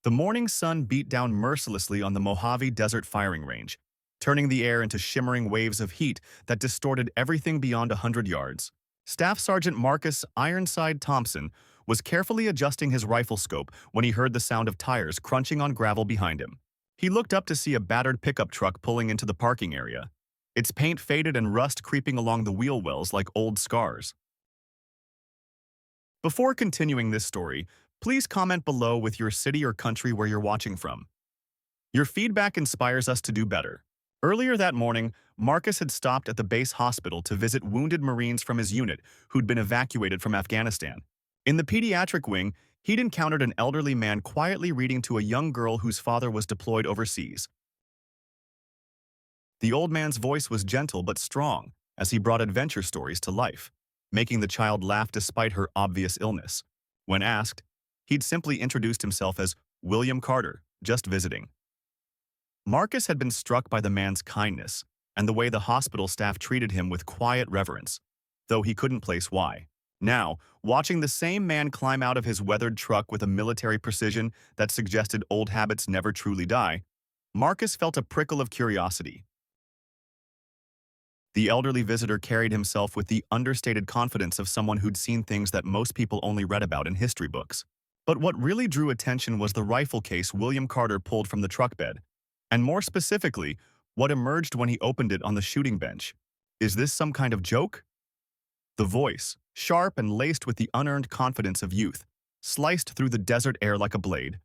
The morning sun beat down mercilessly on the Mojave Desert firing range, turning the air into shimmering waves of heat that distorted everything beyond 100 yards. Staff Sergeant Marcus Ironside Thompson was carefully adjusting his rifle scope when he heard the sound of tires crunching on gravel behind him. He looked up to see a battered pickup truck pulling into the parking area, its paint faded and rust creeping along the wheel wells like old scars. Before continuing this story, please comment below with your city or country where you're watching from. Your feedback inspires us to do better. Earlier that morning, Marcus had stopped at the base hospital to visit wounded Marines from his unit who'd been evacuated from Afghanistan. In the pediatric wing, he'd encountered an elderly man quietly reading to a young girl whose father was deployed overseas. The old man's voice was gentle but strong as he brought adventure stories to life, making the child laugh despite her obvious illness. When asked, he'd simply introduced himself as William Carter, just visiting. Marcus had been struck by the man's kindness and the way the hospital staff treated him with quiet reverence, though he couldn't place why. Now, watching the same man climb out of his weathered truck with a military precision that suggested old habits never truly die, Marcus felt a prickle of curiosity. The elderly visitor carried himself with the understated confidence of someone who'd seen things that most people only read about in history books. But what really drew attention was the rifle case William Carter pulled from the truck bed, and more specifically, what emerged when he opened it on the shooting bench. Is this some kind of joke? The voice, sharp and laced with the unearned confidence of youth, sliced through the desert air like a blade.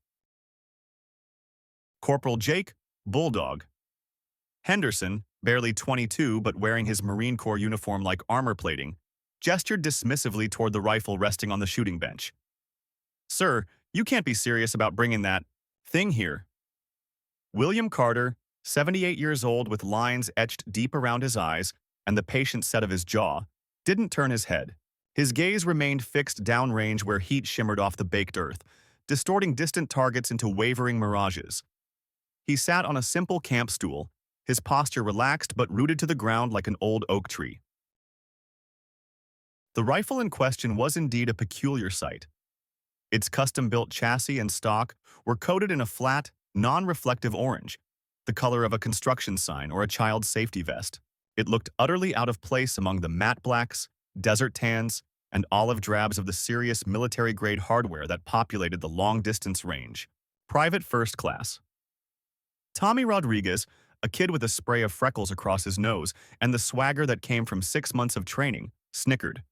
Corporal Jake, Bulldog. Henderson, barely 22 but wearing his Marine Corps uniform like armor plating, gestured dismissively toward the rifle resting on the shooting bench. "Sir, you can't be serious about bringing that thing here." William Carter, 78 years old with lines etched deep around his eyes and the patient set of his jaw, didn't turn his head. His gaze remained fixed downrange where heat shimmered off the baked earth, distorting distant targets into wavering mirages. He sat on a simple camp stool, his posture relaxed but rooted to the ground like an old oak tree. The rifle in question was indeed a peculiar sight. Its custom-built chassis and stock were coated in a flat, non-reflective orange, the color of a construction sign or a child's safety vest. It looked utterly out of place among the matte blacks, desert tans, and olive drabs of the serious military-grade hardware that populated the long-distance range. Private First Class. Tommy Rodriguez, a kid with a spray of freckles across his nose and the swagger that came from 6 months of training, snickered.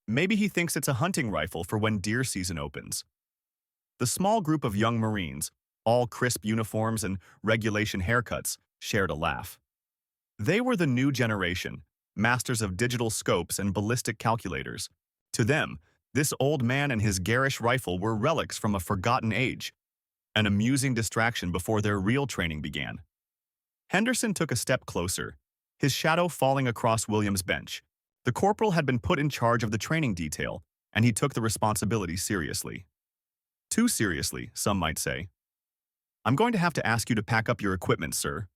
Maybe he thinks it's a hunting rifle for when deer season opens. The small group of young Marines, all crisp uniforms and regulation haircuts, shared a laugh. They were the new generation, masters of digital scopes and ballistic calculators. To them, this old man and his garish rifle were relics from a forgotten age, an amusing distraction before their real training began. Henderson took a step closer, his shadow falling across William's bench. The corporal had been put in charge of the training detail, and he took the responsibility seriously. Too seriously, some might say. "I'm going to have to ask you to pack up your equipment, sir.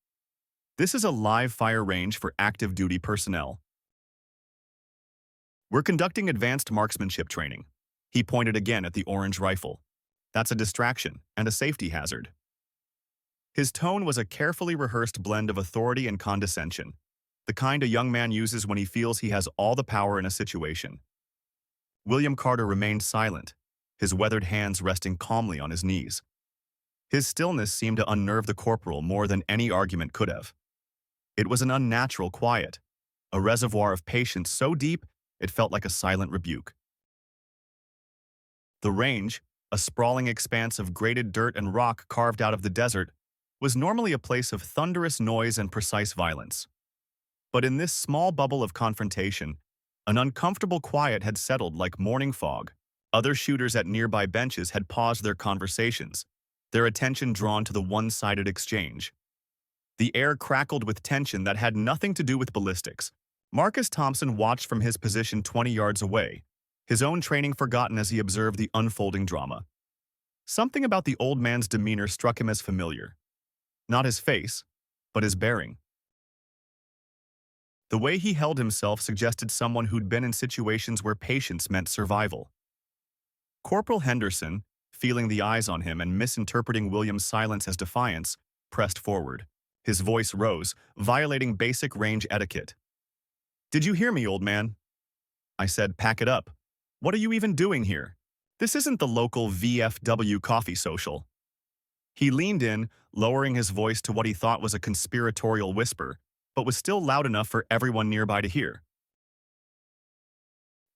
This is a live fire range for active duty personnel. We're conducting advanced marksmanship training." He pointed again at the orange rifle. "That's a distraction and a safety hazard." His tone was a carefully rehearsed blend of authority and condescension, the kind a young man uses when he feels he has all the power in a situation. William Carter remained silent, his weathered hands resting calmly on his knees. His stillness seemed to unnerve the corporal more than any argument could have. It was an unnatural quiet, a reservoir of patience so deep it felt like a silent rebuke. The range, a sprawling expanse of grated dirt and rock carved out of the desert, was normally a place of thunderous noise and precise violence. But in this small bubble of confrontation, an uncomfortable quiet had settled like morning fog. Other shooters at nearby benches had paused their conversations, their attention drawn to the one-sided exchange. The air crackled with tension that had nothing to do with ballistics. Marcus Thompson watched from his position 20 yards away, his own training forgotten as he observed the unfolding drama. Something about the old man's demeanor struck him as familiar. Not his face, but his bearing. The way he held himself suggested someone who'd been in situations where patience meant survival. Corporal Henderson, feeling the eyes on him and misinterpreting William's silence as defiance, pressed forward. His voice rose, violating basic range etiquette. "Did you hear me, old man?" I said, "Pack it up. What are you even doing here? This isn't the local VFW coffee social." He leaned in, lowering his voice to what he thought was a conspiratorial whisper, but was still loud enough for everyone nearby to hear.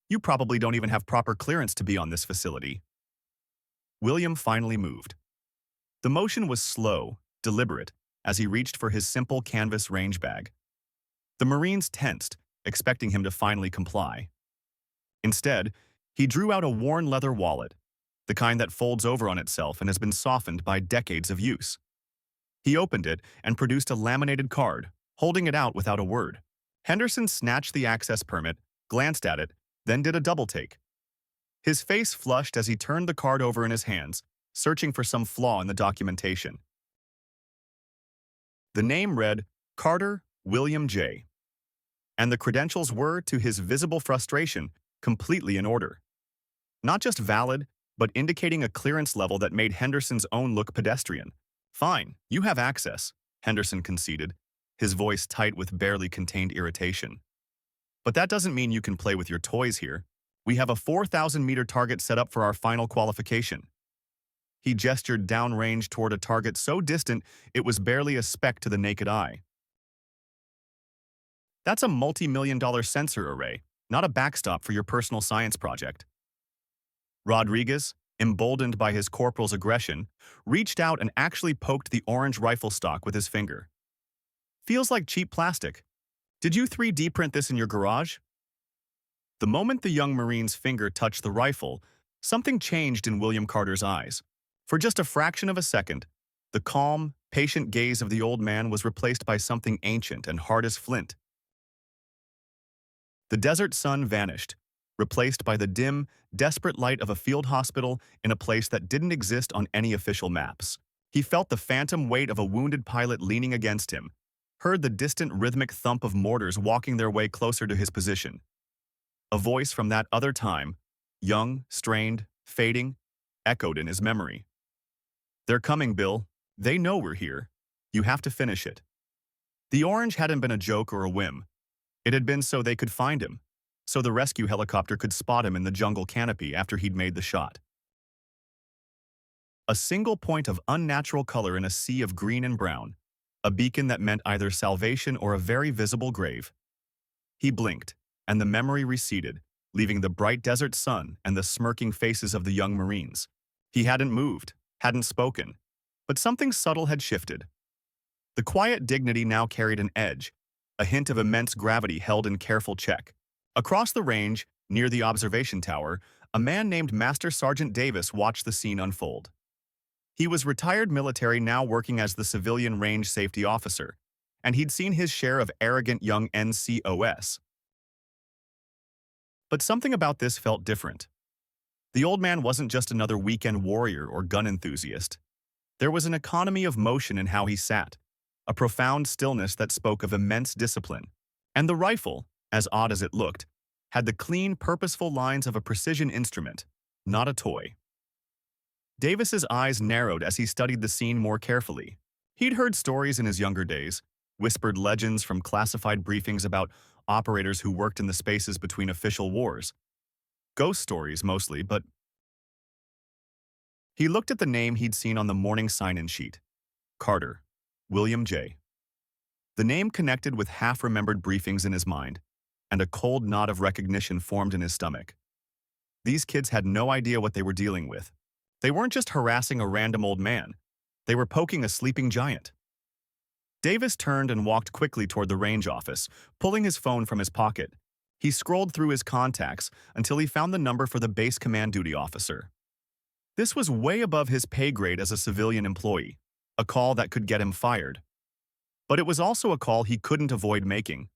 "You probably don't even have proper clearance to be on this facility." William finally moved. The motion was slow, deliberate, as he reached for his simple canvas range bag. The Marines tensed, expecting him to finally comply. Instead, he drew out a worn leather wallet, the kind that folds over on itself and has been softened by decades of use. He opened it and produced a laminated card, holding it out without a word. Henderson snatched the access permit, glanced at it, then did a double-take. His face flushed as he turned the card over in his hands, searching for some flaw in the documentation. The name read Carter William J., and the credentials were, to his visible frustration, completely in order. Not just valid, but indicating a clearance level that made Henderson's own look pedestrian. "Fine, you have access," Henderson conceded, his voice tight with barely contained irritation. "But that doesn't mean you can play with your toys here. We have a 4,000-meter target set up for our final qualification." He gestured downrange toward a target so distant it was barely a speck to the naked eye. "That's a multi-million-dollar sensor array, not a backstop for your personal science project." Rodriguez, emboldened by his corporal's aggression, reached out and actually poked the orange rifle stock with his finger. "Feels like cheap plastic. Did you 3D print this in your garage?" The moment the young Marine's finger touched the rifle, something changed in William Carter's eyes. For just a fraction of a second, the calm, patient gaze of the old man was replaced by something ancient and hard as flint. The desert sun vanished, replaced by the dim, desperate light of a field hospital in a place that didn't exist on any official maps. He felt the phantom weight of a wounded pilot leaning against him, heard the distant rhythmic thump of mortars walking their way closer to his position. A voice from that other time, young, strained, fading, echoed in his memory. "They're coming, Bill. They know we're here. You have to finish it." The orange hadn't been a joke or a whim. It had been so they could find him, so the rescue helicopter could spot him in the jungle canopy after he'd made the shot. A single point of unnatural color in a sea of green and brown, a beacon that meant either salvation or a very visible grave. He blinked, and the memory receded, leaving the bright desert sun and the smirking faces of the young Marines. He hadn't moved, hadn't spoken, but something subtle had shifted. The quiet dignity now carried an edge, a hint of immense gravity held in careful check. Across the range, near the observation tower, a man named Master Sergeant Davis watched the scene unfold. He was retired military, now working as the civilian range safety officer, and he'd seen his share of arrogant young NCOS. But something about this felt different. The old man wasn't just another weekend warrior or gun enthusiast. There was an economy of motion in how he sat, a profound stillness that spoke of immense discipline. And the rifle, as odd as it looked, had the clean, purposeful lines of a precision instrument, not a toy. Davis's eyes narrowed as he studied the scene more carefully. He'd heard stories in his younger days, whispered legends from classified briefings about operators who worked in the spaces between official wars. Ghost stories mostly, but he looked at the name he'd seen on the morning sign-in sheet. Carter, William J. The name connected with half-remembered briefings in his mind, and a cold knot of recognition formed in his stomach. These kids had no idea what they were dealing with. They weren't just harassing a random old man. They were poking a sleeping giant. Davis turned and walked quickly toward the range office, pulling his phone from his pocket. He scrolled through his contacts until he found the number for the base command duty officer. This was way above his pay grade as a civilian employee, a call that could get him fired. But it was also a call he couldn't avoid making.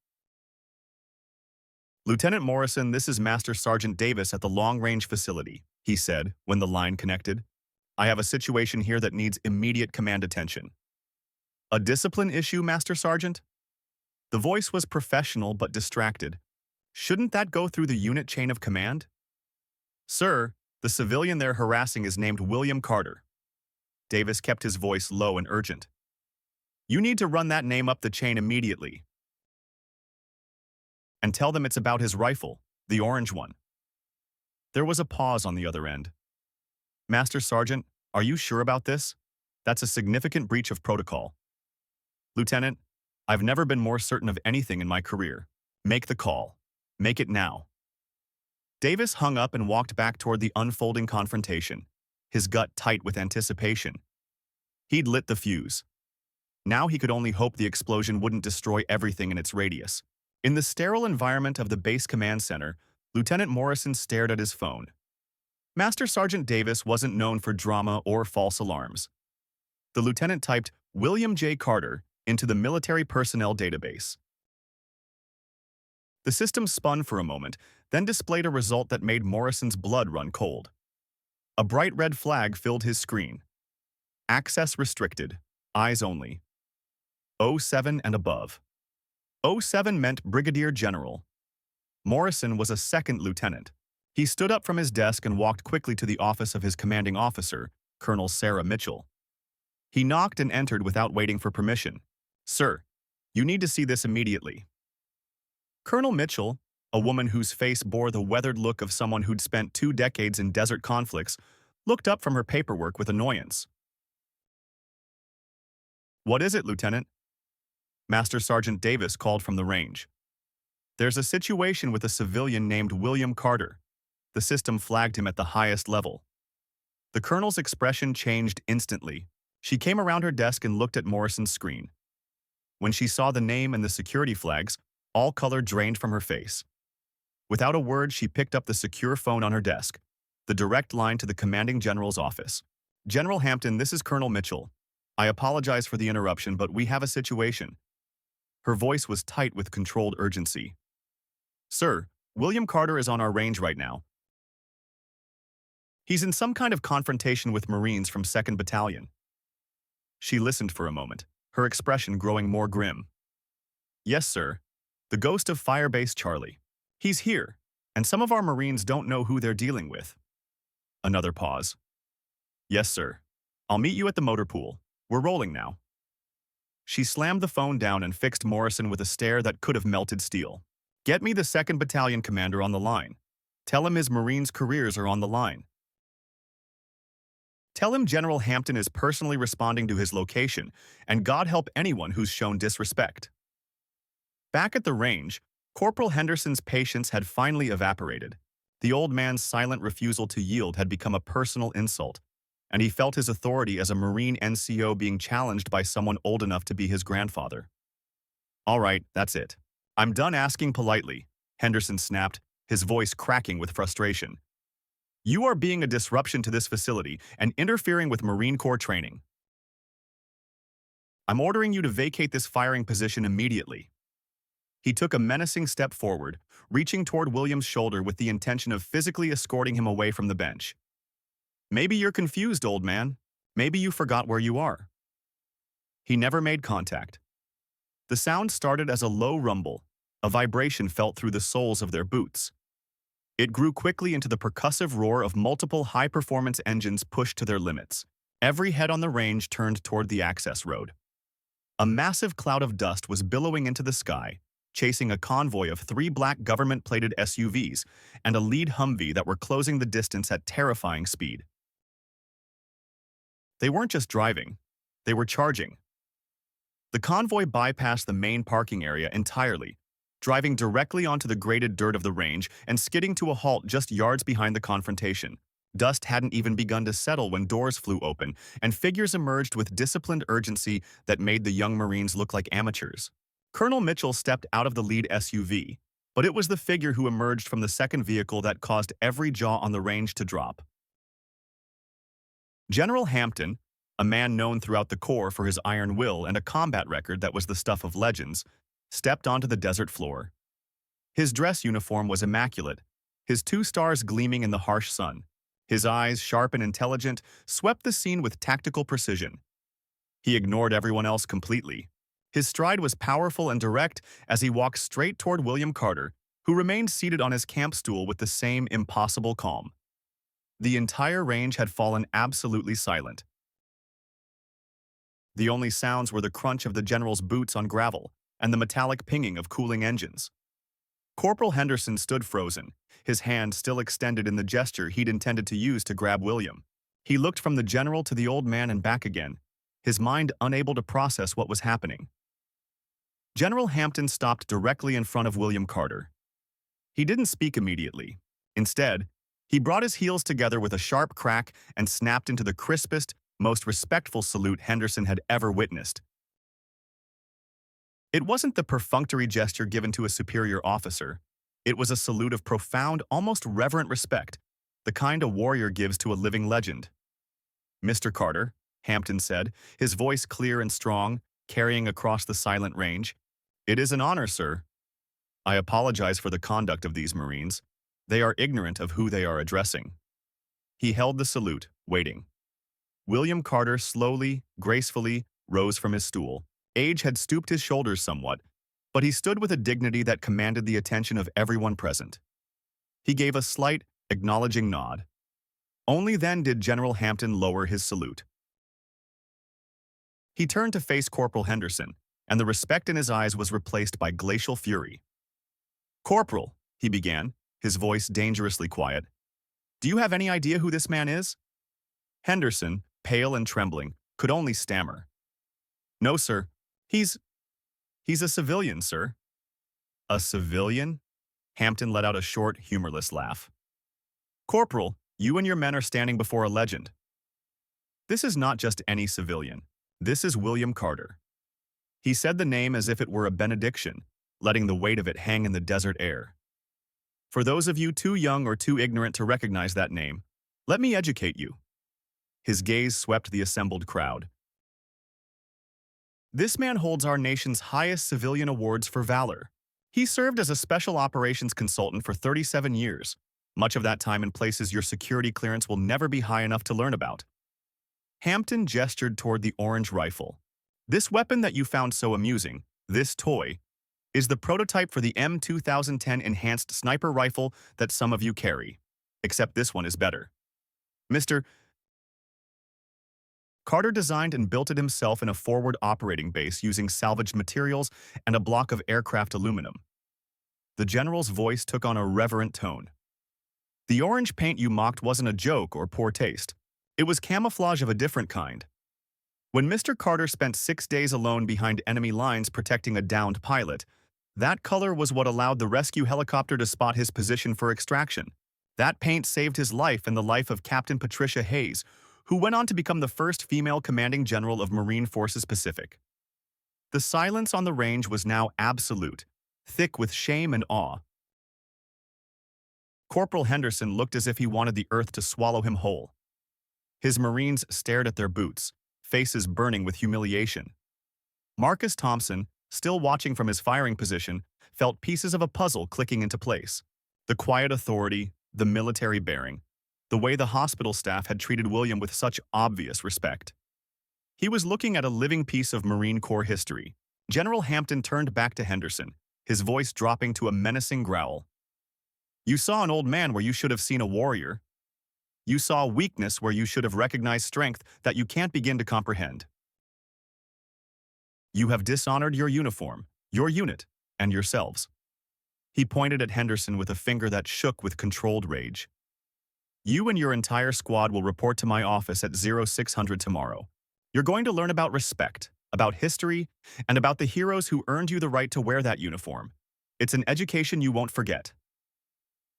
"Lieutenant Morrison, this is Master Sergeant Davis at the long-range facility," he said when the line connected. "I have a situation here that needs immediate command attention." "A discipline issue, Master Sergeant?" The voice was professional but distracted. "Shouldn't that go through the unit chain of command?" "Sir, The civilian they're harassing is named William Carter. Davis kept his voice low and urgent. You need to run that name up the chain immediately and tell them it's about his rifle, the orange one. There was a pause on the other end. Master Sergeant, are you sure about this? That's a significant breach of protocol. Lieutenant, I've never been more certain of anything in my career. Make the call. Make it now. Davis hung up and walked back toward the unfolding confrontation, his gut tight with anticipation. He'd lit the fuse. Now he could only hope the explosion wouldn't destroy everything in its radius. In the sterile environment of the base command center, Lieutenant Morrison stared at his phone. Master Sergeant Davis wasn't known for drama or false alarms. The lieutenant typed William J. Carter into the military personnel database. The system spun for a moment, then displayed a result that made Morrison's blood run cold. A bright red flag filled his screen. Access restricted. Eyes only. 07 and above. 07 meant Brigadier General. Morrison was a second lieutenant. He stood up from his desk and walked quickly to the office of his commanding officer, Colonel Sarah Mitchell. He knocked and entered without waiting for permission. Sir, you need to see this immediately. Colonel Mitchell, a woman whose face bore the weathered look of someone who'd spent 2 decades in desert conflicts, looked up from her paperwork with annoyance. What is it, Lieutenant? Master Sergeant Davis called from the range. There's a situation with a civilian named William Carter. The system flagged him at the highest level. The colonel's expression changed instantly. She came around her desk and looked at Morrison's screen. When she saw the name and the security flags, all color drained from her face. Without a word, she picked up the secure phone on her desk, the direct line to the commanding general's office. General Hampton, this is Colonel Mitchell. I apologize for the interruption, but we have a situation. Her voice was tight with controlled urgency. Sir, William Carter is on our range right now. He's in some kind of confrontation with Marines from 2nd Battalion. She listened for a moment, her expression growing more grim. Yes, sir. The ghost of Firebase Charlie. He's here, and some of our Marines don't know who they're dealing with. Another pause. Yes, sir. I'll meet you at the motor pool. We're rolling now. She slammed the phone down and fixed Morrison with a stare that could have melted steel. Get me the 2nd Battalion commander on the line. Tell him his Marines' careers are on the line. Tell him General Hampton is personally responding to his location, and God help anyone who's shown disrespect. Back at the range, Corporal Henderson's patience had finally evaporated. The old man's silent refusal to yield had become a personal insult, and he felt his authority as a Marine NCO being challenged by someone old enough to be his grandfather. All right, that's it. I'm done asking politely, Henderson snapped, his voice cracking with frustration. You are being a disruption to this facility and interfering with Marine Corps training. I'm ordering you to vacate this firing position immediately. He took a menacing step forward, reaching toward William's shoulder with the intention of physically escorting him away from the bench. Maybe you're confused, old man. Maybe you forgot where you are. He never made contact. The sound started as a low rumble, a vibration felt through the soles of their boots. It grew quickly into the percussive roar of multiple high-performance engines pushed to their limits. Every head on the range turned toward the access road. A massive cloud of dust was billowing into the sky, chasing a convoy of 3 black government-plated SUVs and a lead Humvee that were closing the distance at terrifying speed. They weren't just driving, they were charging. The convoy bypassed the main parking area entirely, driving directly onto the graded dirt of the range and skidding to a halt just yards behind the confrontation. Dust hadn't even begun to settle when doors flew open, and figures emerged with disciplined urgency that made the young Marines look like amateurs. Colonel Mitchell stepped out of the lead SUV, but it was the figure who emerged from the second vehicle that caused every jaw on the range to drop. General Hampton, a man known throughout the Corps for his iron will and a combat record that was the stuff of legends, stepped onto the desert floor. His dress uniform was immaculate, his 2 stars gleaming in the harsh sun. His eyes, sharp and intelligent, swept the scene with tactical precision. He ignored everyone else completely. His stride was powerful and direct as he walked straight toward William Carter, who remained seated on his camp stool with the same impossible calm. The entire range had fallen absolutely silent. The only sounds were the crunch of the general's boots on gravel and the metallic pinging of cooling engines. Corporal Henderson stood frozen, his hand still extended in the gesture he'd intended to use to grab William. He looked from the general to the old man and back again, his mind unable to process what was happening. General Hampton stopped directly in front of William Carter. He didn't speak immediately. Instead, he brought his heels together with a sharp crack and snapped into the crispest, most respectful salute Henderson had ever witnessed. It wasn't the perfunctory gesture given to a superior officer. It was a salute of profound, almost reverent respect, the kind a warrior gives to a living legend. "Mr. Carter," Hampton said, his voice clear and strong, carrying across the silent range. "It is an honor, sir. I apologize for the conduct of these Marines. They are ignorant of who they are addressing." He held the salute, waiting. William Carter slowly, gracefully, rose from his stool. Age had stooped his shoulders somewhat, but he stood with a dignity that commanded the attention of everyone present. He gave a slight, acknowledging nod. Only then did General Hampton lower his salute. He turned to face Corporal Henderson, and the respect in his eyes was replaced by glacial fury. "Corporal," he began, his voice dangerously quiet, "do you have any idea who this man is?" Henderson, pale and trembling, could only stammer. "No, sir. He's a civilian, sir." "A civilian?" Hampton let out a short, humorless laugh. "Corporal, you and your men are standing before a legend. This is not just any civilian. This is William Carter." He said the name as if it were a benediction, letting the weight of it hang in the desert air. "For those of you too young or too ignorant to recognize that name, let me educate you." His gaze swept the assembled crowd. "This man holds our nation's highest civilian awards for valor. He served as a special operations consultant for 37 years, much of that time in places your security clearance will never be high enough to learn about." Hampton gestured toward the orange rifle. "This weapon that you found so amusing, this toy, is the prototype for the M2010 enhanced sniper rifle that some of you carry. Except this one is better. Mr. Carter designed and built it himself in a forward operating base using salvaged materials and a block of aircraft aluminum." The general's voice took on a reverent tone. "The orange paint you mocked wasn't a joke or poor taste. It was camouflage of a different kind. When Mr. Carter spent 6 days alone behind enemy lines protecting a downed pilot, that color was what allowed the rescue helicopter to spot his position for extraction. That paint saved his life and the life of Captain Patricia Hayes, who went on to become the first female commanding general of Marine Forces Pacific." The silence on the range was now absolute, thick with shame and awe. Corporal Henderson looked as if he wanted the earth to swallow him whole. His Marines stared at their boots, faces burning with humiliation. Marcus Thompson, still watching from his firing position, felt pieces of a puzzle clicking into place. The quiet authority, the military bearing, the way the hospital staff had treated William with such obvious respect. He was looking at a living piece of Marine Corps history. General Hampton turned back to Henderson, his voice dropping to a menacing growl. "You saw an old man where you should have seen a warrior. You saw weakness where you should have recognized strength that you can't begin to comprehend. You have dishonored your uniform, your unit, and yourselves." He pointed at Henderson with a finger that shook with controlled rage. "You and your entire squad will report to my office at 0600 tomorrow. You're going to learn about respect, about history, and about the heroes who earned you the right to wear that uniform. It's an education you won't forget."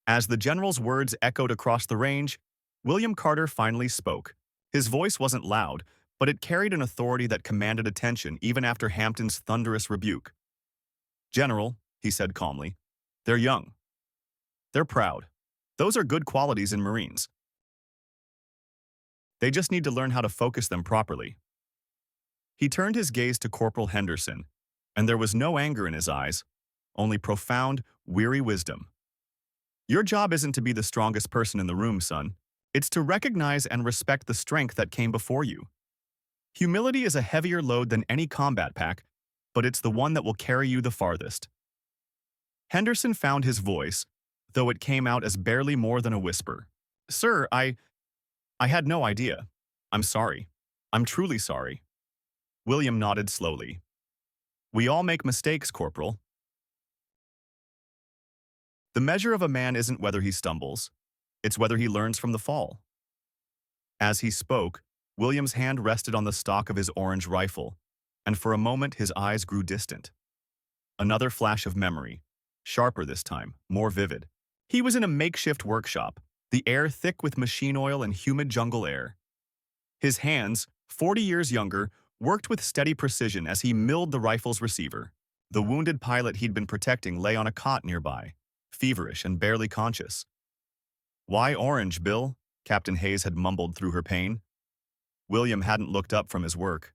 As the general's words echoed across the range, William Carter finally spoke. His voice wasn't loud, but it carried an authority that commanded attention even after Hampton's thunderous rebuke. "General," he said calmly, "they're young. They're proud. Those are good qualities in Marines. They just need to learn how to focus them properly." He turned his gaze to Corporal Henderson, and there was no anger in his eyes, only profound, weary wisdom. "Your job isn't to be the strongest person in the room, son. It's to recognize and respect the strength that came before you. Humility is a heavier load than any combat pack, but it's the one that will carry you the farthest." Henderson found his voice, though it came out as barely more than a whisper. Sir, I had no idea. I'm sorry. I'm truly sorry. William nodded slowly. We all make mistakes, Corporal. The measure of a man isn't whether he stumbles, it's whether he learns from the fall. As he spoke, William's hand rested on the stock of his orange rifle, and for a moment his eyes grew distant. Another flash of memory, sharper this time, more vivid. He was in a makeshift workshop, the air thick with machine oil and humid jungle air. His hands, 40 years younger, worked with steady precision as he milled the rifle's receiver. The wounded pilot he'd been protecting lay on a cot nearby, feverish and barely conscious. "Why orange, Bill?" Captain Hayes had mumbled through her pain. William hadn't looked up from his work.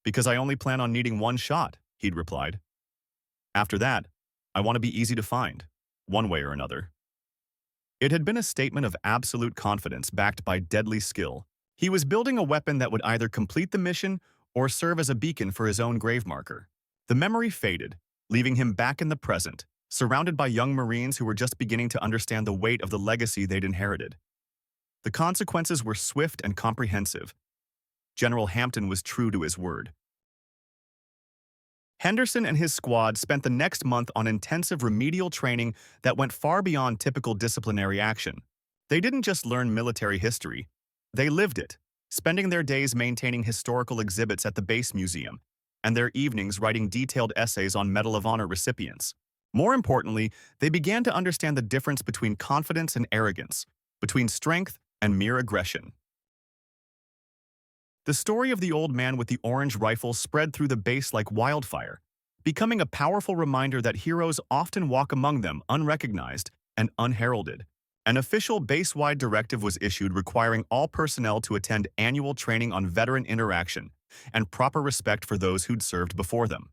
"Because I only plan on needing one shot," he'd replied. "After that, I want to be easy to find, one way or another." It had been a statement of absolute confidence backed by deadly skill. He was building a weapon that would either complete the mission or serve as a beacon for his own grave marker. The memory faded, leaving him back in the present, surrounded by young Marines who were just beginning to understand the weight of the legacy they'd inherited. The consequences were swift and comprehensive. General Hampton was true to his word. Henderson and his squad spent the next month on intensive remedial training that went far beyond typical disciplinary action. They didn't just learn military history, they lived it, spending their days maintaining historical exhibits at the base museum, and their evenings writing detailed essays on Medal of Honor recipients. More importantly, they began to understand the difference between confidence and arrogance, between strength and mere aggression. The story of the old man with the orange rifle spread through the base like wildfire, becoming a powerful reminder that heroes often walk among them unrecognized and unheralded. An official base-wide directive was issued requiring all personnel to attend annual training on veteran interaction and proper respect for those who'd served before them.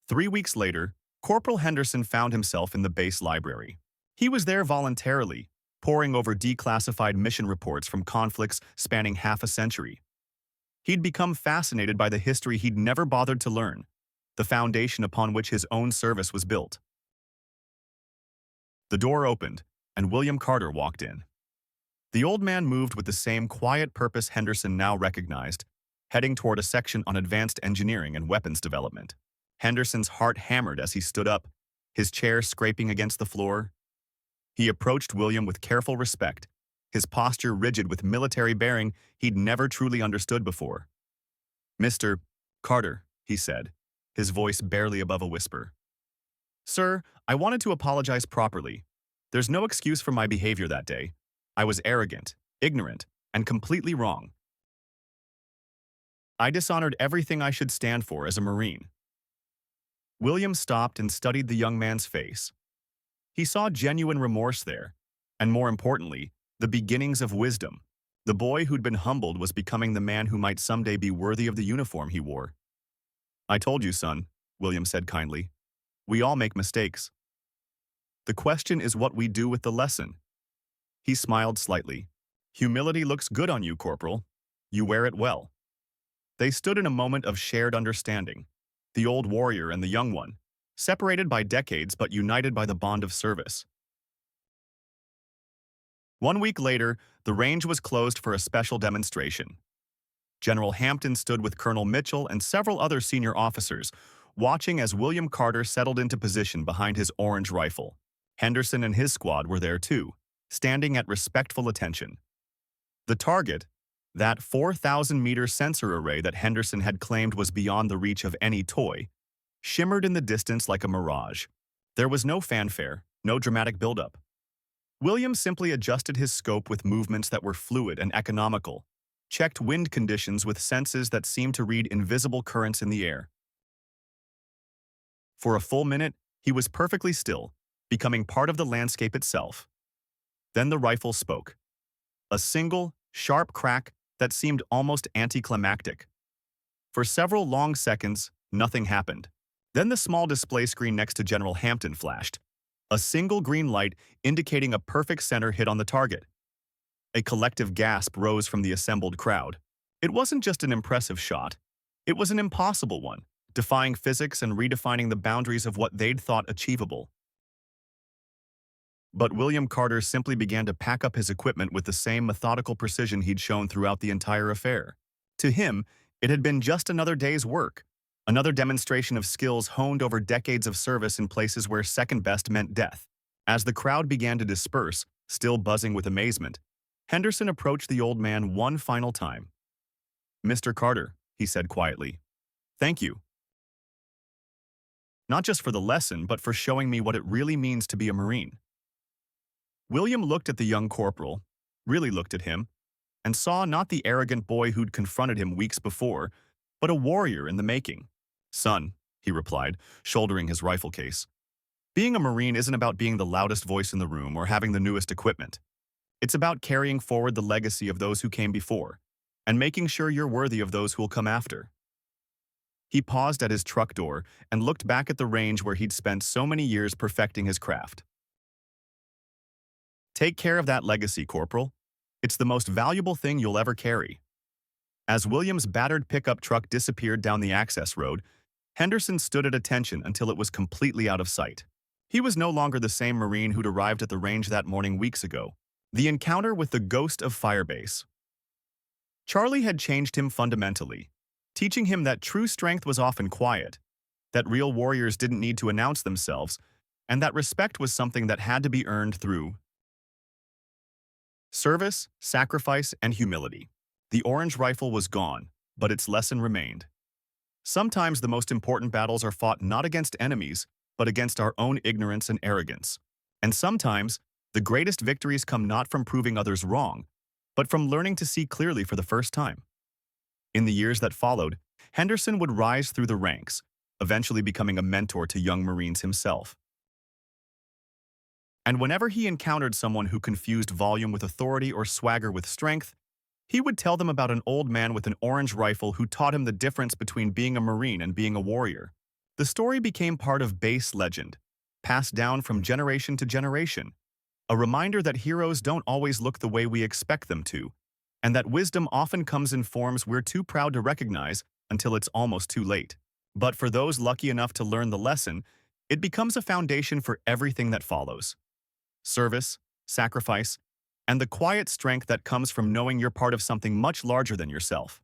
3 weeks later, Corporal Henderson found himself in the base library. He was there voluntarily, poring over declassified mission reports from conflicts spanning half a century. He'd become fascinated by the history he'd never bothered to learn, the foundation upon which his own service was built. The door opened, and William Carter walked in. The old man moved with the same quiet purpose Henderson now recognized, heading toward a section on advanced engineering and weapons development. Henderson's heart hammered as he stood up, his chair scraping against the floor. He approached William with careful respect, his posture rigid with military bearing he'd never truly understood before. "Mr. Carter," he said, his voice barely above a whisper. "Sir, I wanted to apologize properly. There's no excuse for my behavior that day. I was arrogant, ignorant, and completely wrong. I dishonored everything I should stand for as a Marine." William stopped and studied the young man's face. He saw genuine remorse there, and more importantly, the beginnings of wisdom. The boy who'd been humbled was becoming the man who might someday be worthy of the uniform he wore. "I told you, son," William said kindly. "We all make mistakes. The question is what we do with the lesson." He smiled slightly. "Humility looks good on you, Corporal. You wear it well." They stood in a moment of shared understanding, the old warrior and the young one, separated by decades but united by the bond of service. 1 week later, the range was closed for a special demonstration. General Hampton stood with Colonel Mitchell and several other senior officers, watching as William Carter settled into position behind his orange rifle. Henderson and his squad were there too, standing at respectful attention. The target, that 4,000-meter sensor array that Henderson had claimed was beyond the reach of any toy, shimmered in the distance like a mirage. There was no fanfare, no dramatic buildup. William simply adjusted his scope with movements that were fluid and economical, checked wind conditions with senses that seemed to read invisible currents in the air. For a full minute, he was perfectly still, becoming part of the landscape itself. Then the rifle spoke. A single, sharp crack that seemed almost anticlimactic. For several long seconds, nothing happened. Then the small display screen next to General Hampton flashed. A single green light indicating a perfect center hit on the target. A collective gasp rose from the assembled crowd. It wasn't just an impressive shot. It was an impossible one, defying physics and redefining the boundaries of what they'd thought achievable. But William Carter simply began to pack up his equipment with the same methodical precision he'd shown throughout the entire affair. To him, it had been just another day's work, another demonstration of skills honed over decades of service in places where second best meant death. As the crowd began to disperse, still buzzing with amazement, Henderson approached the old man one final time. "Mr. Carter," he said quietly, "thank you. Not just for the lesson, but for showing me what it really means to be a Marine." William looked at the young corporal, really looked at him, and saw not the arrogant boy who'd confronted him weeks before, but a warrior in the making. "Son," he replied, shouldering his rifle case, "being a Marine isn't about being the loudest voice in the room or having the newest equipment. It's about carrying forward the legacy of those who came before, and making sure you're worthy of those who will come after." He paused at his truck door and looked back at the range where he'd spent so many years perfecting his craft. "Take care of that legacy, Corporal. It's the most valuable thing you'll ever carry." As William's battered pickup truck disappeared down the access road, Henderson stood at attention until it was completely out of sight. He was no longer the same Marine who'd arrived at the range that morning weeks ago. The encounter with the ghost of Firebase. Charlie had changed him fundamentally, teaching him that true strength was often quiet, that real warriors didn't need to announce themselves, and that respect was something that had to be earned through service, sacrifice, and humility. The orange rifle was gone, but its lesson remained. Sometimes the most important battles are fought not against enemies, but against our own ignorance and arrogance. And sometimes, the greatest victories come not from proving others wrong, but from learning to see clearly for the first time. In the years that followed, Henderson would rise through the ranks, eventually becoming a mentor to young Marines himself. And whenever he encountered someone who confused volume with authority or swagger with strength, he would tell them about an old man with an orange rifle who taught him the difference between being a Marine and being a warrior. The story became part of base legend, passed down from generation to generation, a reminder that heroes don't always look the way we expect them to, and that wisdom often comes in forms we're too proud to recognize until it's almost too late. But for those lucky enough to learn the lesson, it becomes a foundation for everything that follows. Service, sacrifice, and the quiet strength that comes from knowing you're part of something much larger than yourself.